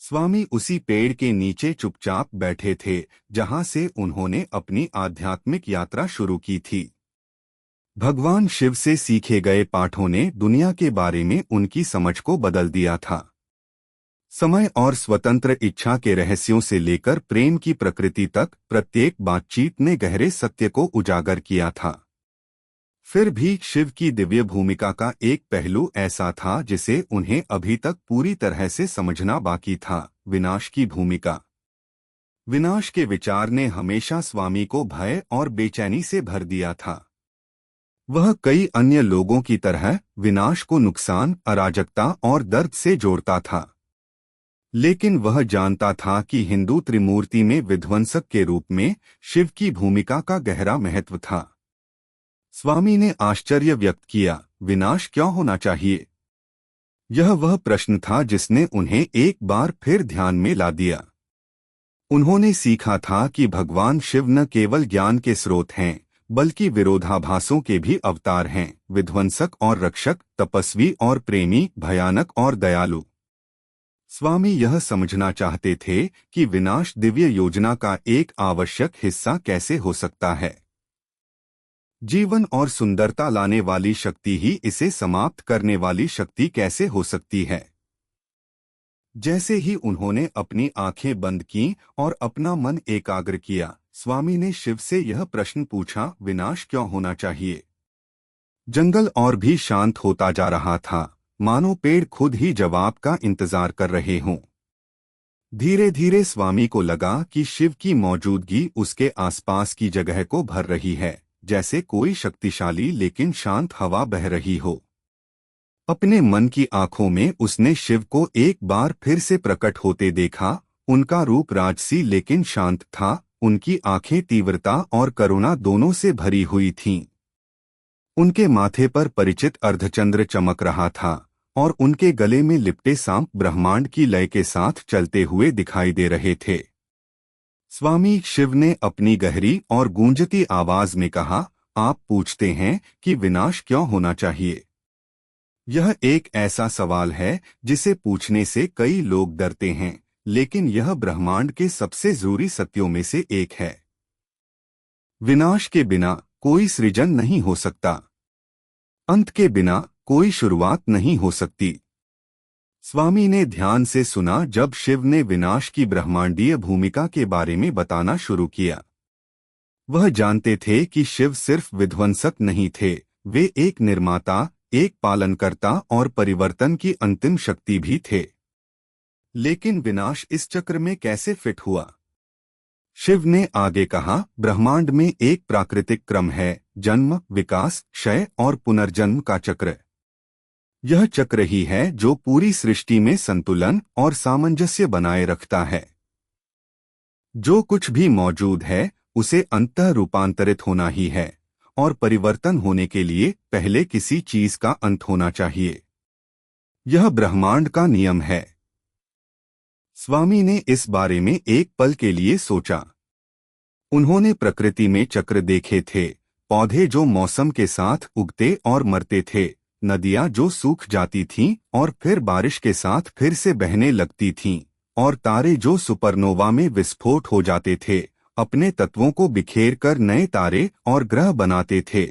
स्वामी उसी पेड़ के नीचे चुपचाप बैठे थे जहां से उन्होंने अपनी आध्यात्मिक यात्रा शुरू की थी। भगवान शिव से सीखे गए पाठों ने दुनिया के बारे में उनकी समझ को बदल दिया था। समय और स्वतंत्र इच्छा के रहस्यों से लेकर प्रेम की प्रकृति तक प्रत्येक बातचीत ने गहरे सत्य को उजागर किया था। फिर भी शिव की दिव्य भूमिका का एक पहलू ऐसा था जिसे उन्हें अभी तक पूरी तरह से समझना बाकी था, विनाश की भूमिका। विनाश के विचार ने हमेशा स्वामी को भय और बेचैनी से भर दिया था। वह कई अन्य लोगों की तरह विनाश को नुकसान, अराजकता और दर्द से जोड़ता था, लेकिन वह जानता था कि हिंदू त्रिमूर्ति में विध्वंसक के रूप में शिव की भूमिका का गहरा महत्व था। स्वामी ने आश्चर्य व्यक्त किया, विनाश क्यों होना चाहिए? यह वह प्रश्न था जिसने उन्हें एक बार फिर ध्यान में ला दिया। उन्होंने सीखा था कि भगवान शिव न केवल ज्ञान के स्रोत हैं, बल्कि विरोधाभासों के भी अवतार हैं, विध्वंसक और रक्षक, तपस्वी और प्रेमी, भयानक और दयालु। स्वामी यह समझना चाहते थे कि विनाश दिव्य योजना का एक आवश्यक हिस्सा कैसे हो सकता है। जीवन और सुंदरता लाने वाली शक्ति ही इसे समाप्त करने वाली शक्ति कैसे हो सकती है? जैसे ही उन्होंने अपनी आंखें बंद की और अपना मन एकाग्र किया, स्वामी ने शिव से यह प्रश्न पूछा, विनाश क्यों होना चाहिए? जंगल और भी शांत होता जा रहा था, मानो पेड़ खुद ही जवाब का इंतजार कर रहे हों। धीरे धीरे स्वामी को लगा कि शिव की मौजूदगी उसके आसपास की जगह को भर रही है, जैसे कोई शक्तिशाली लेकिन शांत हवा बह रही हो। अपने मन की आंखों में उसने शिव को एक बार फिर से प्रकट होते देखा। उनका रूप राजसी लेकिन शांत था, उनकी आंखें तीव्रता और करुणा दोनों से भरी हुई थीं। उनके माथे पर परिचित अर्धचंद्र चमक रहा था और उनके गले में लिपटे सांप ब्रह्मांड की लय के साथ चलते हुए दिखाई दे रहे थे। स्वामी शिव ने अपनी गहरी और गूंजती आवाज में कहा, आप पूछते हैं कि विनाश क्यों होना चाहिए? यह एक ऐसा सवाल है जिसे पूछने से कई लोग डरते हैं, लेकिन यह ब्रह्मांड के सबसे जरूरी सत्यों में से एक है। विनाश के बिना कोई सृजन नहीं हो सकता। अंत के बिना कोई शुरुआत नहीं हो सकती। स्वामी ने ध्यान से सुना जब शिव ने विनाश की ब्रह्मांडीय भूमिका के बारे में बताना शुरू किया। वह जानते थे कि शिव सिर्फ विध्वंसक नहीं थे, वे एक निर्माता, एक पालनकर्ता और परिवर्तन की अंतिम शक्ति भी थे। लेकिन विनाश इस चक्र में कैसे फिट हुआ? शिव ने आगे कहा, ब्रह्मांड में एक प्राकृतिक क्रम है, जन्म, विकास, क्षय और पुनर्जन्म का चक्र। यह चक्र ही है जो पूरी सृष्टि में संतुलन और सामंजस्य बनाए रखता है। जो कुछ भी मौजूद है उसे अंततः रूपांतरित होना ही है, और परिवर्तन होने के लिए पहले किसी चीज का अंत होना चाहिए। यह ब्रह्मांड का नियम है। स्वामी ने इस बारे में एक पल के लिए सोचा। उन्होंने प्रकृति में चक्र देखे थे, पौधे जो मौसम के साथ उगते और मरते थे, नदियां जो सूख जाती थीं और फिर बारिश के साथ फिर से बहने लगती थीं, और तारे जो सुपरनोवा में विस्फोट हो जाते थे, अपने तत्वों को बिखेर कर नए तारे और ग्रह बनाते थे।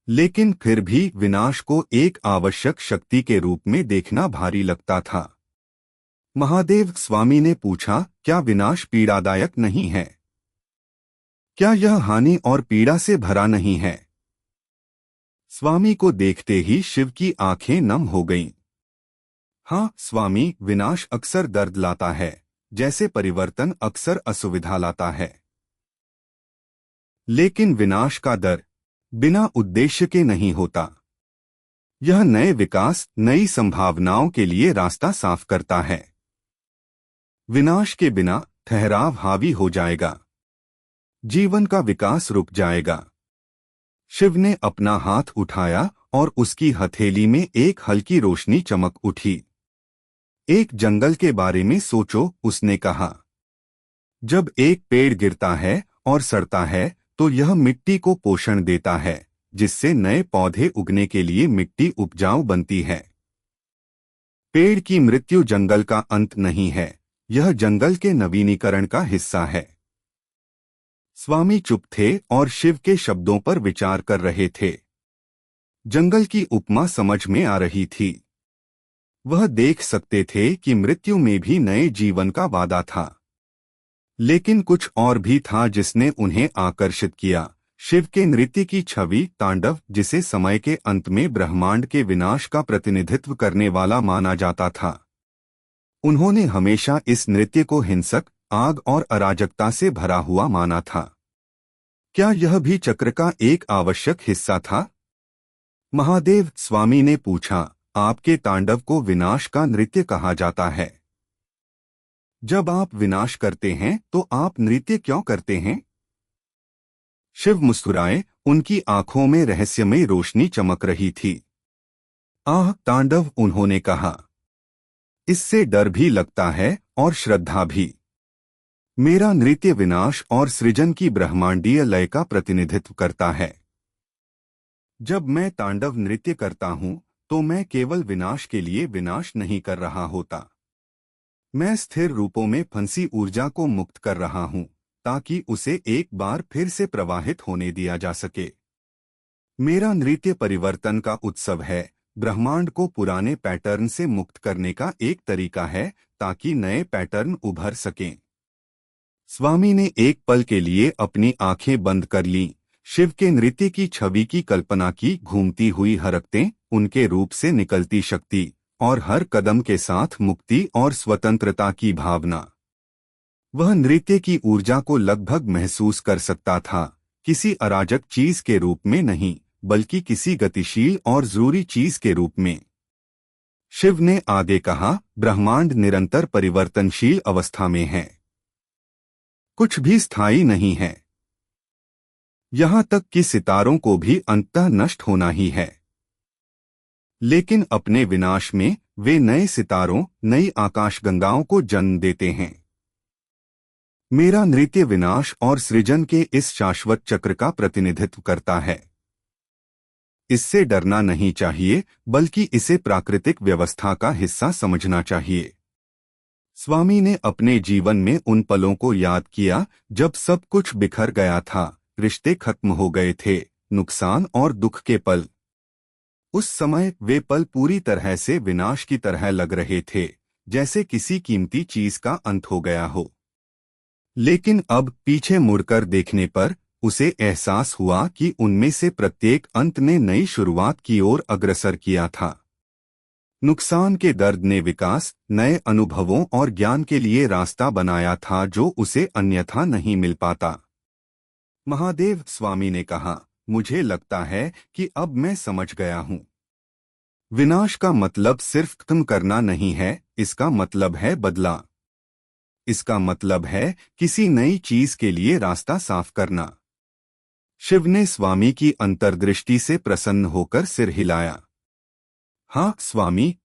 लेकिन फिर भी विनाश को एक आवश्यक शक्ति के रूप में देखना भारी लगता था। महादेव, स्वामी ने पूछा, क्या विनाश पीड़ादायक नहीं है? क्या यह हानि और पीड़ा से भरा नहीं है? स्वामी को देखते ही शिव की आंखें नम हो गईं। हाँ स्वामी, विनाश अक्सर दर्द लाता है, जैसे परिवर्तन अक्सर असुविधा लाता है। लेकिन विनाश का दर बिना उद्देश्य के नहीं होता। यह नए विकास, नई संभावनाओं के लिए रास्ता साफ करता है। विनाश के बिना ठहराव हावी हो जाएगा, जीवन का विकास रुक जाएगा। शिव ने अपना हाथ उठाया और उसकी हथेली में एक हल्की रोशनी चमक उठी। एक जंगल के बारे में सोचो, उसने कहा। जब एक पेड़ गिरता है और सड़ता है तो यह मिट्टी को पोषण देता है, जिससे नए पौधे उगने के लिए मिट्टी उपजाऊ बनती है। पेड़ की मृत्यु जंगल का अंत नहीं है, यह जंगल के नवीनीकरण का हिस्सा है। स्वामी चुप थे और शिव के शब्दों पर विचार कर रहे थे। जंगल की उपमा समझ में आ रही थी। वह देख सकते थे कि मृत्यु में भी नए जीवन का वादा था। लेकिन कुछ और भी था जिसने उन्हें आकर्षित किया। शिव के नृत्य की छवि, तांडव, जिसे समय के अंत में ब्रह्मांड के विनाश का प्रतिनिधित्व करने वाला माना जाता था। उन्होंने हमेशा इस नृत्य को हिंसक, आग और अराजकता से भरा हुआ माना था। क्या यह भी चक्र का एक आवश्यक हिस्सा था? महादेव, स्वामी ने पूछा, आपके तांडव को विनाश का नृत्य कहा जाता है। जब आप विनाश करते हैं तो आप नृत्य क्यों करते हैं? शिव मुस्कुराए, उनकी आंखों में रहस्यमय रोशनी चमक रही थी। आह, तांडव, उन्होंने कहा। इससे डर भी लगता है और श्रद्धा भी। मेरा नृत्य विनाश और सृजन की ब्रह्मांडीय लय का प्रतिनिधित्व करता है। जब मैं तांडव नृत्य करता हूं तो मैं केवल विनाश के लिए विनाश नहीं कर रहा होता। मैं स्थिर रूपों में फंसी ऊर्जा को मुक्त कर रहा हूं ताकि उसे एक बार फिर से प्रवाहित होने दिया जा सके। मेरा नृत्य परिवर्तन का उत्सव है, ब्रह्मांड को पुराने पैटर्न से मुक्त करने का एक तरीका है ताकि नए पैटर्न उभर सकें। स्वामी ने एक पल के लिए अपनी आंखें बंद कर लीं। शिव के नृत्य की छवि की कल्पना की, घूमती हुई हरकतें, उनके रूप से निकलती शक्ति और हर कदम के साथ मुक्ति और स्वतंत्रता की भावना। वह नृत्य की ऊर्जा को लगभग महसूस कर सकता था, किसी अराजक चीज के रूप में नहीं, बल्कि किसी गतिशील और जरूरी चीज के रूप में। शिव ने आगे कहा, ब्रह्मांड निरंतर परिवर्तनशील अवस्था में है। कुछ भी स्थायी नहीं है। यहां तक कि सितारों को भी अंततः नष्ट होना ही है। लेकिन अपने विनाश में वे नए सितारों, नई आकाशगंगाओं को जन्म देते हैं। मेरा नृत्य विनाश और सृजन के इस शाश्वत चक्र का प्रतिनिधित्व करता है। इससे डरना नहीं चाहिए, बल्कि इसे प्राकृतिक व्यवस्था का हिस्सा समझना चाहिए। स्वामी ने अपने जीवन में उन पलों को याद किया जब सब कुछ बिखर गया था, रिश्ते खत्म हो गए थे, नुकसान और दुख के पल। उस समय वे पल पूरी तरह से विनाश की तरह लग रहे थे, जैसे किसी कीमती चीज का अंत हो गया हो। लेकिन अब पीछे मुड़कर देखने पर उसे एहसास हुआ कि उनमें से प्रत्येक अंत ने नई शुरुआत की ओर अग्रसर किया था। नुकसान के दर्द ने विकास, नए अनुभवों और ज्ञान के लिए रास्ता बनाया था जो उसे अन्यथा नहीं मिल पाता। महादेव, स्वामी ने कहा, मुझे लगता है कि अब मैं समझ गया हूं। विनाश का मतलब सिर्फ खत्म करना नहीं है, इसका मतलब है बदला। इसका मतलब है किसी नई चीज के लिए रास्ता साफ करना। शिव ने स्वामी की अंतर्दृष्टि से प्रसन्न होकर सिर हिलाया। हाँ स्वामी,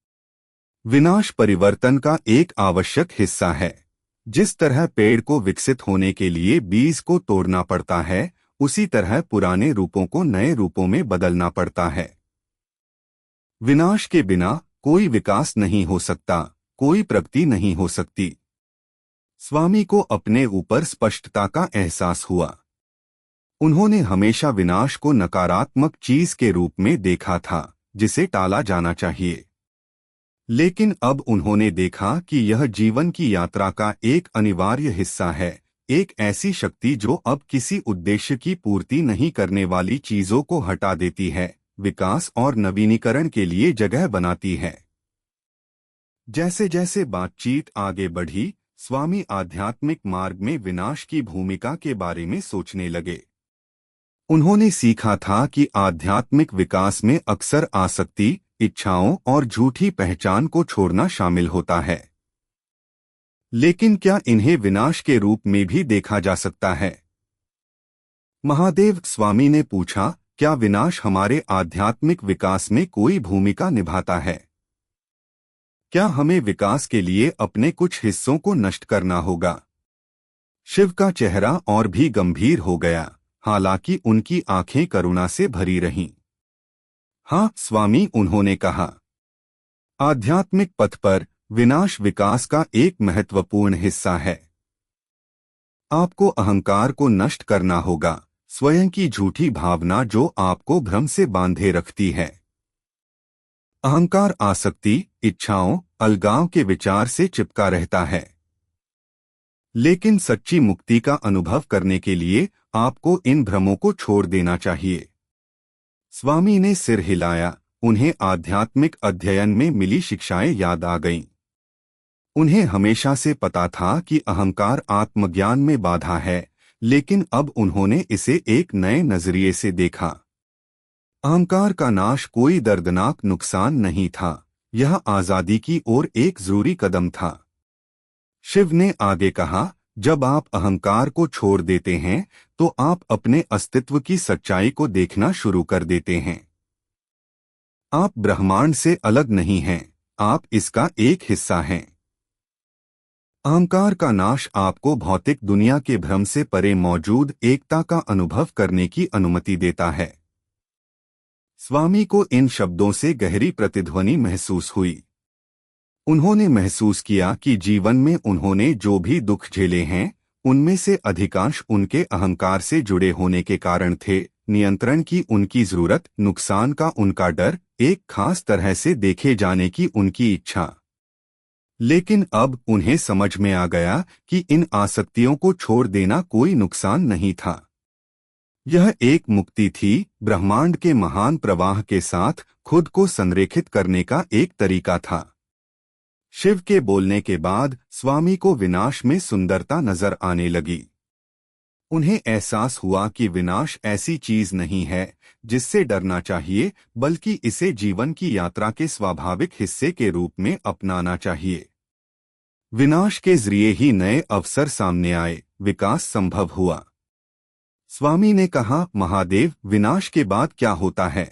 विनाश परिवर्तन का एक आवश्यक हिस्सा है। जिस तरह पेड़ को विकसित होने के लिए बीज को तोड़ना पड़ता है, उसी तरह पुराने रूपों को नए रूपों में बदलना पड़ता है। विनाश के बिना कोई विकास नहीं हो सकता, कोई प्रगति नहीं हो सकती। स्वामी को अपने ऊपर स्पष्टता का एहसास हुआ। उन्होंने हमेशा विनाश को नकारात्मक चीज के रूप में देखा था, जिसे टाला जाना चाहिए। लेकिन अब उन्होंने देखा कि यह जीवन की यात्रा का एक अनिवार्य हिस्सा है, एक ऐसी शक्ति जो अब किसी उद्देश्य की पूर्ति नहीं करने वाली चीजों को हटा देती है, विकास और नवीनीकरण के लिए जगह बनाती है। जैसे जैसे बातचीत आगे बढ़ी, स्वामी आध्यात्मिक मार्ग में विनाश की भूमिका के बारे में सोचने लगे। उन्होंने सीखा था कि आध्यात्मिक विकास में अक्सर आसक्ति, इच्छाओं और झूठी पहचान को छोड़ना शामिल होता है। लेकिन क्या इन्हें विनाश के रूप में भी देखा जा सकता है? महादेव, स्वामी ने पूछा, क्या विनाश हमारे आध्यात्मिक विकास में कोई भूमिका निभाता है? क्या हमें विकास के लिए अपने कुछ हिस्सों को नष्ट करना होगा? शिव का चेहरा और भी गंभीर हो गया, हालांकि उनकी आंखें करुणा से भरी रहीं। हाँ स्वामी, उन्होंने कहा। आध्यात्मिक पथ पर विनाश विकास का एक महत्वपूर्ण हिस्सा है। आपको अहंकार को नष्ट करना होगा, स्वयं की झूठी भावना जो आपको भ्रम से बांधे रखती है। अहंकार आसक्ति, इच्छाओं, अलगाव के विचार से चिपका रहता है। लेकिन सच्ची मुक्ति का अनुभव करने के लिए आपको इन भ्रमों को छोड़ देना चाहिए। स्वामी ने सिर हिलाया। उन्हें आध्यात्मिक अध्ययन में मिली शिक्षाएं याद आ गईं। उन्हें हमेशा से पता था कि अहंकार आत्मज्ञान में बाधा है, लेकिन अब उन्होंने इसे एक नए नजरिए से देखा। अहंकार का नाश कोई दर्दनाक नुकसान नहीं था, यह आजादी की ओर एक जरूरी कदम था। शिव ने आगे कहा, जब आप अहंकार को छोड़ देते हैं तो आप अपने अस्तित्व की सच्चाई को देखना शुरू कर देते हैं। आप ब्रह्मांड से अलग नहीं हैं, आप इसका एक हिस्सा हैं। अहंकार का नाश आपको भौतिक दुनिया के भ्रम से परे मौजूद एकता का अनुभव करने की अनुमति देता है। स्वामी को इन शब्दों से गहरी प्रतिध्वनि महसूस हुई। उन्होंने महसूस किया कि जीवन में उन्होंने जो भी दुख झेले हैं, उनमें से अधिकांश उनके अहंकार से जुड़े होने के कारण थे। नियंत्रण की उनकी जरूरत, नुकसान का उनका डर, एक खास तरह से देखे जाने की उनकी इच्छा। लेकिन अब उन्हें समझ में आ गया कि इन आसक्तियों को छोड़ देना कोई नुकसान नहीं था। यह एक मुक्ति थी, ब्रह्मांड के महान प्रवाह के साथ खुद को संरेखित करने का एक तरीका था। शिव के बोलने के बाद स्वामी को विनाश में सुंदरता नजर आने लगी। उन्हें एहसास हुआ कि विनाश ऐसी चीज नहीं है जिससे डरना चाहिए, बल्कि इसे जीवन की यात्रा के स्वाभाविक हिस्से के रूप में अपनाना चाहिए। विनाश के जरिए ही नए अवसर सामने आए, विकास संभव हुआ। स्वामी ने कहा, महादेव, विनाश के बाद क्या होता है?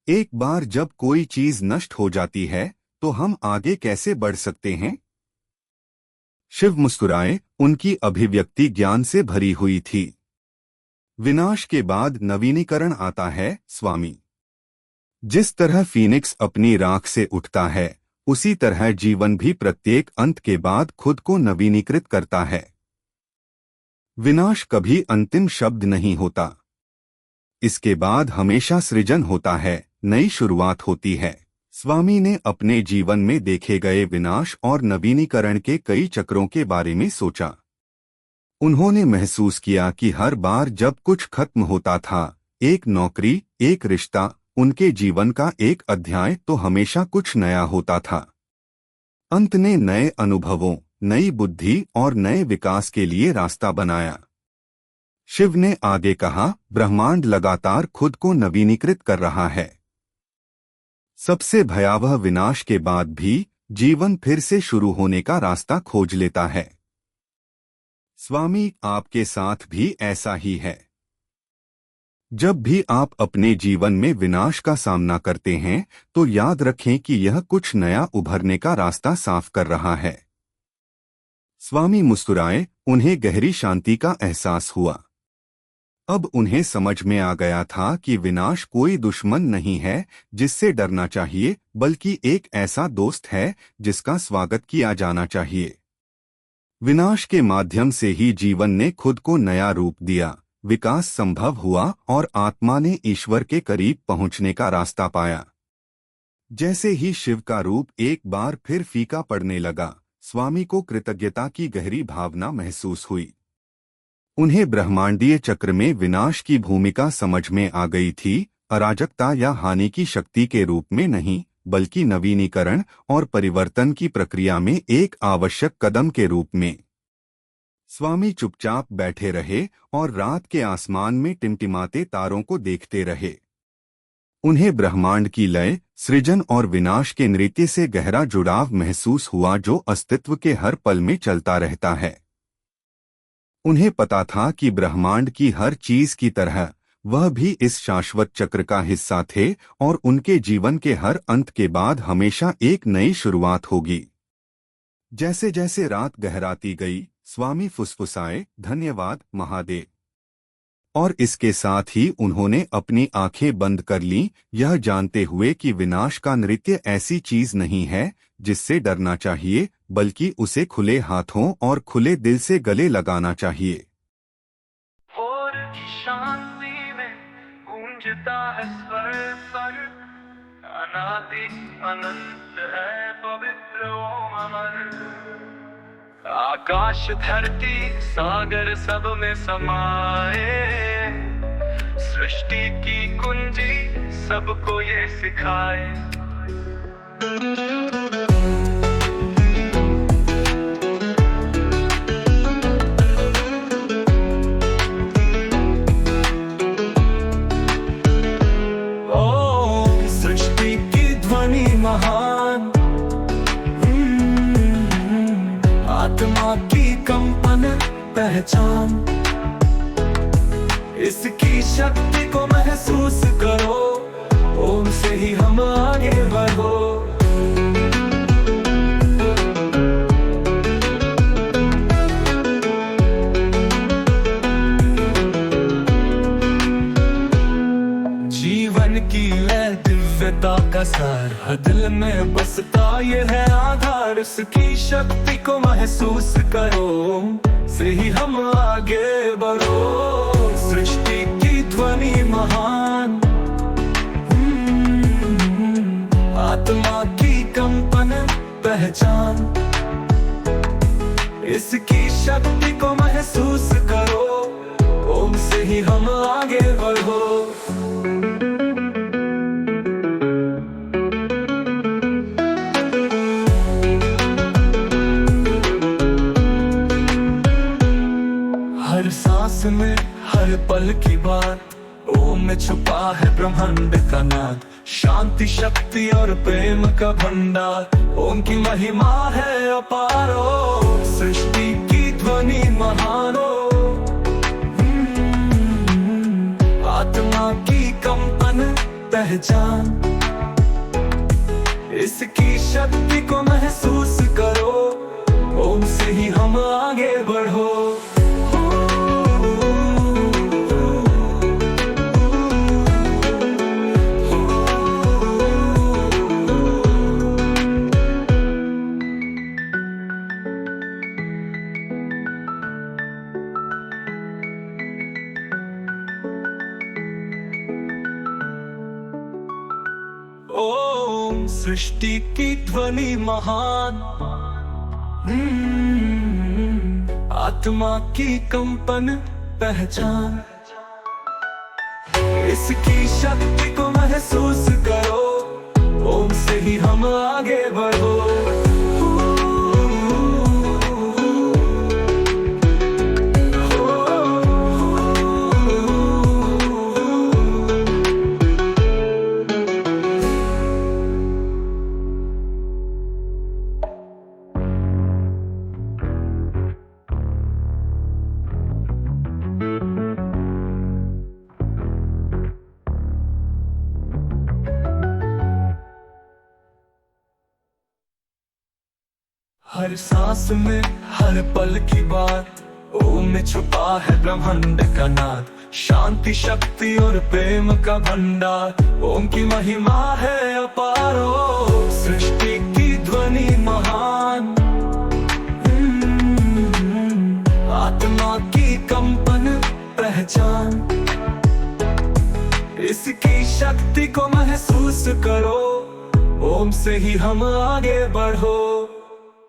एक बार जब कोई चीज नष्ट हो जाती है तो हम आगे कैसे बढ़ सकते हैं? शिव मुस्कुराए, उनकी अभिव्यक्ति ज्ञान से भरी हुई थी। विनाश के बाद नवीनीकरण आता है, स्वामी। जिस तरह फीनिक्स अपनी राख से उठता है, उसी तरह जीवन भी प्रत्येक अंत के बाद खुद को नवीनीकृत करता है। विनाश कभी अंतिम शब्द नहीं होता। इसके बाद हमेशा सृजन होता है, नई शुरुआत होती है। स्वामी ने अपने जीवन में देखे गए विनाश और नवीनीकरण के कई चक्रों के बारे में सोचा। उन्होंने महसूस किया कि हर बार जब कुछ खत्म होता था, एक नौकरी, एक रिश्ता, उनके जीवन का एक अध्याय, तो हमेशा कुछ नया होता था। अंत ने नए अनुभवों, नई बुद्धि और नए विकास के लिए रास्ता बनाया। शिव ने आगे कहा, ब्रह्मांड लगातार खुद को नवीनीकृत कर रहा है। सबसे भयावह विनाश के बाद भी जीवन फिर से शुरू होने का रास्ता खोज लेता है। स्वामी, आपके साथ भी ऐसा ही है। जब भी आप अपने जीवन में विनाश का सामना करते हैं तो याद रखें कि यह कुछ नया उभरने का रास्ता साफ कर रहा है। स्वामी मुस्कुराए, उन्हें गहरी शांति का एहसास हुआ। अब उन्हें समझ में आ गया था कि विनाश कोई दुश्मन नहीं है जिससे डरना चाहिए, बल्कि एक ऐसा दोस्त है जिसका स्वागत किया जाना चाहिए। विनाश के माध्यम से ही जीवन ने खुद को नया रूप दिया, विकास संभव हुआ और आत्मा ने ईश्वर के करीब पहुंचने का रास्ता पाया। जैसे ही शिव का रूप एक बार फिर फीका पड़ने लगा, स्वामी को कृतज्ञता की गहरी भावना महसूस हुई। उन्हें ब्रह्मांडीय चक्र में विनाश की भूमिका समझ में आ गई थी, अराजकता या हानि की शक्ति के रूप में नहीं, बल्कि नवीनीकरण और परिवर्तन की प्रक्रिया में एक आवश्यक कदम के रूप में। स्वामी चुपचाप बैठे रहे और रात के आसमान में टिमटिमाते तारों को देखते रहे। उन्हें ब्रह्मांड की लय, सृजन और विनाश के नृत्य से गहरा जुड़ाव महसूस हुआ जो अस्तित्व के हर पल में चलता रहता है। उन्हें पता था कि ब्रह्मांड की हर चीज की तरह वह भी इस शाश्वत चक्र का हिस्सा थे और उनके जीवन के हर अंत के बाद हमेशा एक नई शुरुआत होगी। जैसे जैसे रात गहराती गई, स्वामी फुसफुसाए, धन्यवाद महादेव। और इसके साथ ही उन्होंने अपनी आंखें बंद कर लीं, यह जानते हुए कि विनाश का नृत्य ऐसी चीज नहीं है जिससे डरना चाहिए, बल्कि उसे खुले हाथों और खुले दिल से गले लगाना चाहिए। और शांति में गूंजता है स्वर पर, अनादि अनंत है पवित्र ओम अमर। आकाश धरती सागर सब में समाए, सृष्टि की कुंजी सबको ये सिखाए। ओ सृष्टि की ध्वनि महान, आत्मा की कंपन पहचान, इसकी शक्ति को महसूस करो, ओम से ही हम आगे बढ़ो। जीवन की है दिव्यता का सार, दिल में बसता ये है आधार, इसकी शक्ति को महसूस करो, से ही हम आगे बढ़ो। सृष्टि की ध्वनि महान, आत्मा की कंपन पहचान, इसकी शक्ति को महसूस करो, ओम से ही हम आगे बढ़ो। हर सांस में हर पल की बात, ओम में छुपा है ब्रह्मांड का नाद, शांति शक्ति और प्रेम का भंडार, ओम की महिमा है अपारो। सृष्टि की ध्वनि महानो, आत्मा की कंपन पहचान, इसकी शक्ति को महसूस करो, ओम से ही हम आगे बढ़ो। ओम सृष्टि की ध्वनि महान, आत्मा की कंपन पहचान, इसकी शक्ति को महसूस करो, ओम से ही हम आगे बढ़ो। हर सांस में हर पल की बात, ओम में छुपा है ब्रह्मांड का नाद, शांति शक्ति और प्रेम का भंडार, ओम की महिमा है अपारो। सृष्टि की ध्वनि महान, आत्मा की कंपन पहचान, इसकी शक्ति को महसूस करो, ओम से ही हम आगे बढ़ो।